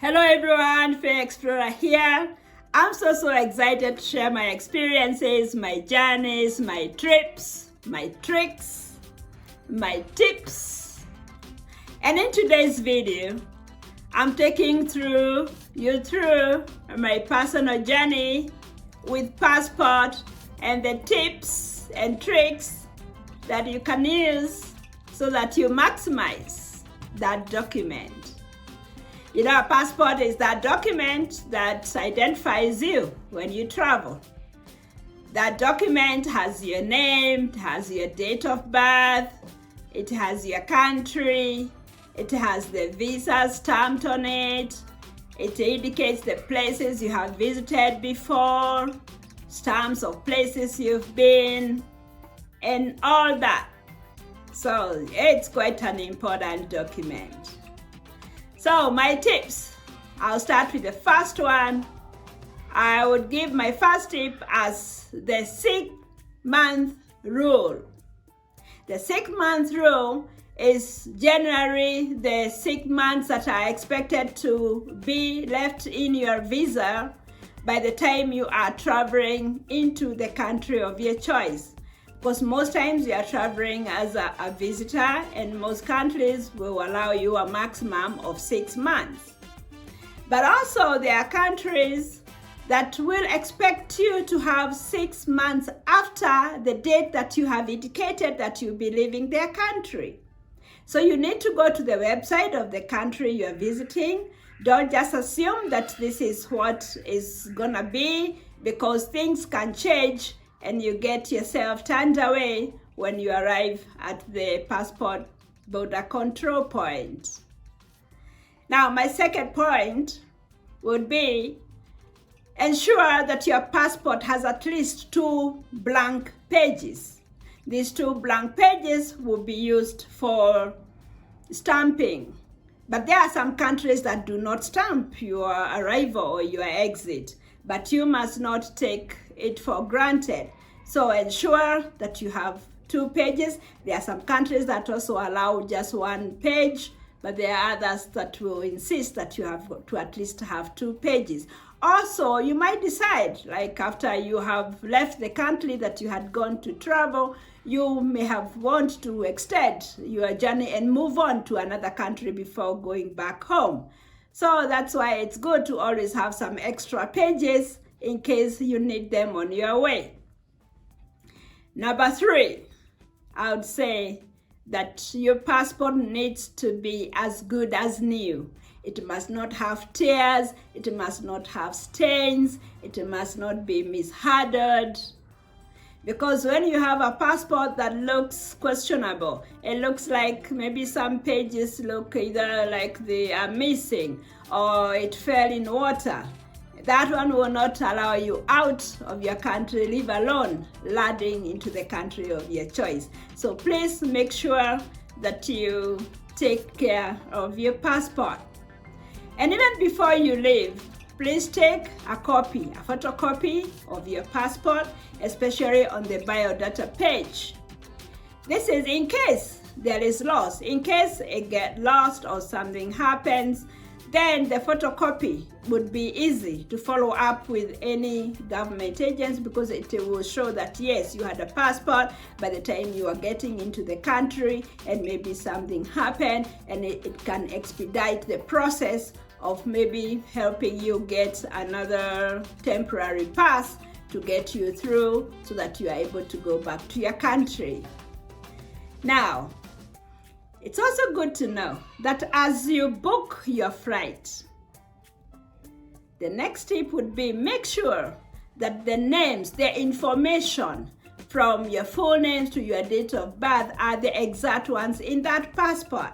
Hello everyone, Fair Explorer here. I'm so excited to share my experiences, my journeys, my trips, my tricks, my tips. And in today's video, I'm taking you through my personal journey with passport and the tips and tricks that you can use so that you maximize that document. You know, a passport is that document that identifies you when you travel. That document has your name, it has your date of birth, it has your country, it has the visa stamped on it, it indicates the places you have visited before, stamps of places you've been, and all that. So it's quite an important document. So my tips, I'll start with the first one. I would give my first tip as the 6-month rule. The 6-month rule is generally the 6 months that are expected to be left in your visa by the time you are traveling into the country of your choice. Because most times you are traveling as a visitor, and most countries will allow you a maximum of 6 months. But also there are countries that will expect you to have 6 months after the date that you have indicated that you'll be leaving their country. So you need to go to the website of the country you're visiting. Don't just assume that this is what is gonna be, because things can change and you get yourself turned away when you arrive at the passport border control point. Now, my second point would be ensure that your passport has at least 2 blank pages. These 2 blank pages will be used for stamping. But there are some countries that do not stamp your arrival or your exit, but you must not take it for granted. So ensure that you have 2 pages. There are some countries that also allow just 1 page, but there are others that will insist that you have to at least have 2 pages. Also, you might decide, like after you have left the country that you had gone to travel, you may have want to extend your journey and move on to another country before going back home. So that's why it's good to always have some extra pages in case you need them on your way. Number 3, I would say that your passport needs to be as good as new. It must not have tears, it must not have stains, it must not be mishandled. Because when you have a passport that looks questionable, it looks like maybe some pages look either like they are missing or it fell in water, that one will not allow you out of your country, leave alone landing into the country of your choice. So please make sure that you take care of your passport. And even before you leave, please take a photocopy of your passport, especially on the biodata page. This is in case there is loss. In case it gets lost or something happens, then the photocopy would be easy to follow up with any government agents, because it will show that yes, you had a passport by the time you are getting into the country and maybe something happened, and it can expedite the process of maybe helping you get another temporary pass to get you through so that you are able to go back to your country. Now, it's also good to know that as you book your flight, the next tip would be make sure that the names, the information from your full names to your date of birth are the exact ones in that passport.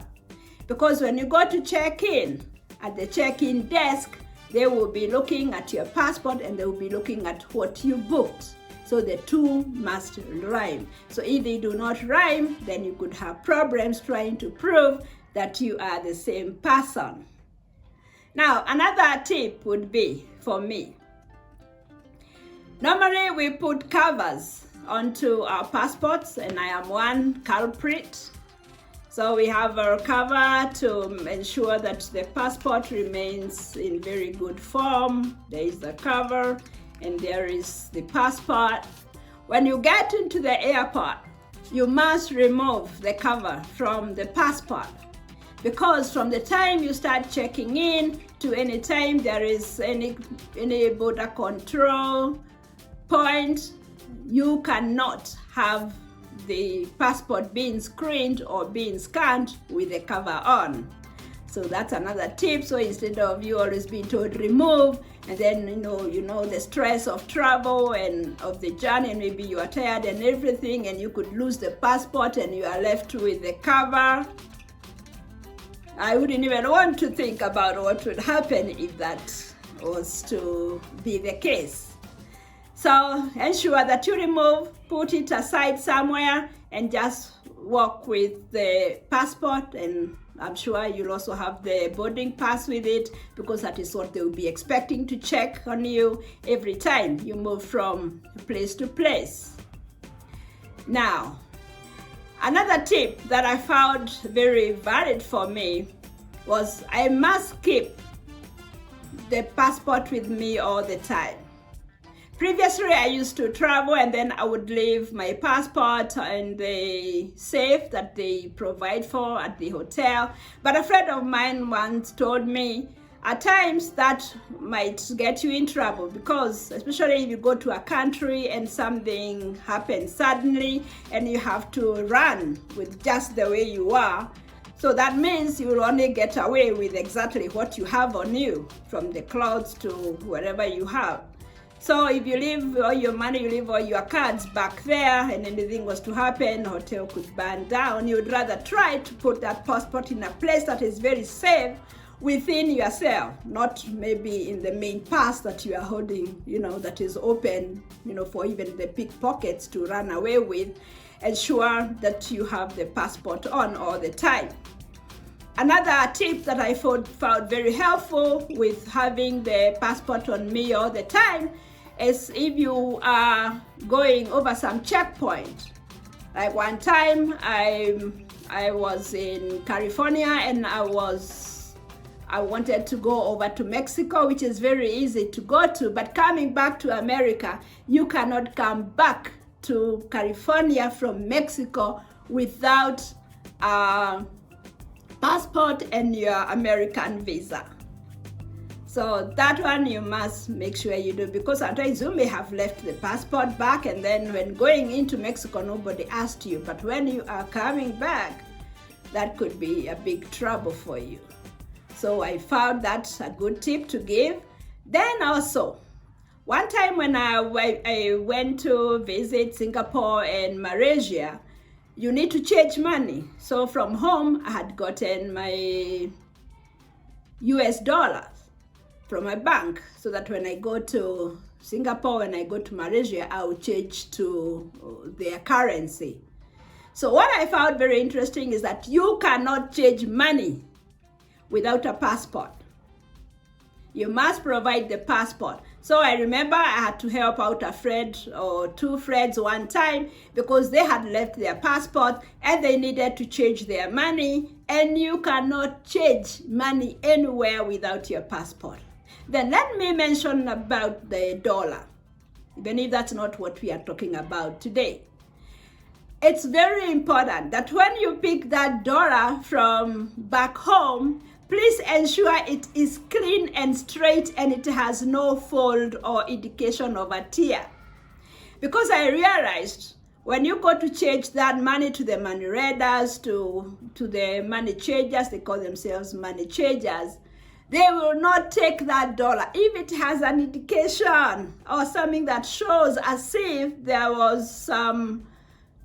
Because when you go to check in, at the check-in desk, they will be looking at your passport and they will be looking at what you booked. So the 2 must rhyme. So if they do not rhyme, then you could have problems trying to prove that you are the same person. Now, another tip would be for me. Normally we put covers onto our passports, and I am one culprit. So we have our cover to ensure that the passport remains in very good form. There is the cover and there is the passport. When you get into the airport, you must remove the cover from the passport, because from the time you start checking in to any time there is any border control point, you cannot have the passport being screened or being scanned with the cover on. So that's another tip. So instead of you always being told remove, and then you know the stress of travel and of the journey, and maybe you are tired and everything, and you could lose the passport and you are left with the cover. I wouldn't even want to think about what would happen if that was to be the case. So ensure that you remove, put it aside somewhere, and just walk with the passport. And I'm sure you'll also have the boarding pass with it, because that is what they will be expecting to check on you every time you move from place to place. Now, another tip that I found very valid for me was I must keep the passport with me all the time. Previously, I used to travel and then I would leave my passport in the safe that they provide for at the hotel. But a friend of mine once told me at times that might get you in trouble, because especially if you go to a country and something happens suddenly and you have to run with just the way you are. So that means you will only get away with exactly what you have on you, from the clothes to whatever you have. So if you leave all your money, you leave all your cards back there, and anything was to happen, the hotel could burn down, you would rather try to put that passport in a place that is very safe within yourself, not maybe in the main purse that you are holding, that is open, for even the pickpockets to run away with. Ensure that you have the passport on all the time. Another tip that I found very helpful with having the passport on me all the time is if you are going over some checkpoint. Like one time I was in California and I wanted to go over to Mexico, which is very easy to go to, but coming back to America, you cannot come back to California from Mexico without a passport and your American visa. So that one you must make sure you do, because sometimes you may have left the passport back and then when going into Mexico nobody asked you, but when you are coming back, that could be a big trouble for you. So I found that a good tip to give. Then also, one time when I went to visit Singapore and Malaysia, you need to change money. So from home, I had gotten my US dollars from my bank, so that when I go to Singapore, when I go to Malaysia, I will change to their currency. So what I found very interesting is that you cannot change money without a passport. You must provide the passport. So I remember I had to help out a friend or two friends one time because they had left their passport and they needed to change their money, and you cannot change money anywhere without your passport. Then let me mention about the dollar, even if that's not what we are talking about today. It's very important that when you pick that dollar from back home, please ensure it is clean and straight and it has no fold or indication of a tear. Because I realized when you go to change that money to the money readers, to the money changers, they call themselves money changers, they will not take that dollar if it has an indication or something that shows as if there was some,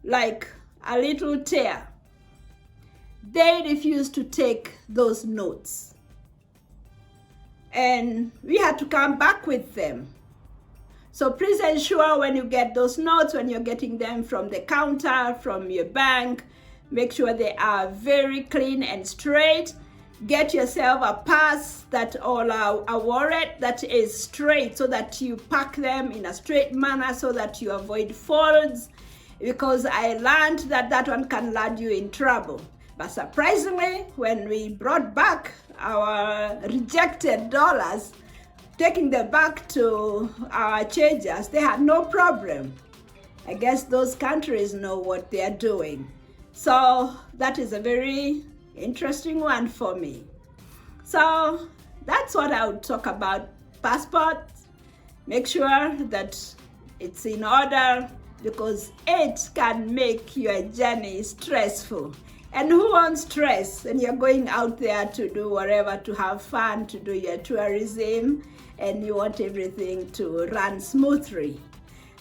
like a little tear. They refuse to take those notes. And we had to come back with them. So please ensure when you get those notes, when you're getting them from the counter, from your bank, make sure they are very clean and straight. Get yourself a purse or a wallet that is straight, so that you pack them in a straight manner so that you avoid folds, because I learned that one can land you in trouble. But surprisingly, when we brought back our rejected dollars, taking them back to our changers, they had no problem. I guess those countries know what they're doing. So that is a very interesting one for me. So that's what I would talk about passports. Make sure that it's in order, because it can make your journey stressful. And who wants stress when you're going out there to do whatever, to have fun, to do your tourism, and you want everything to run smoothly?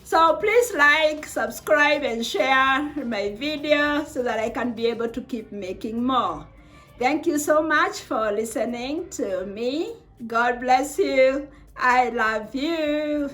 So please like, subscribe, and share my video so that I can be able to keep making more. Thank you so much for listening to me. God bless you. I love you.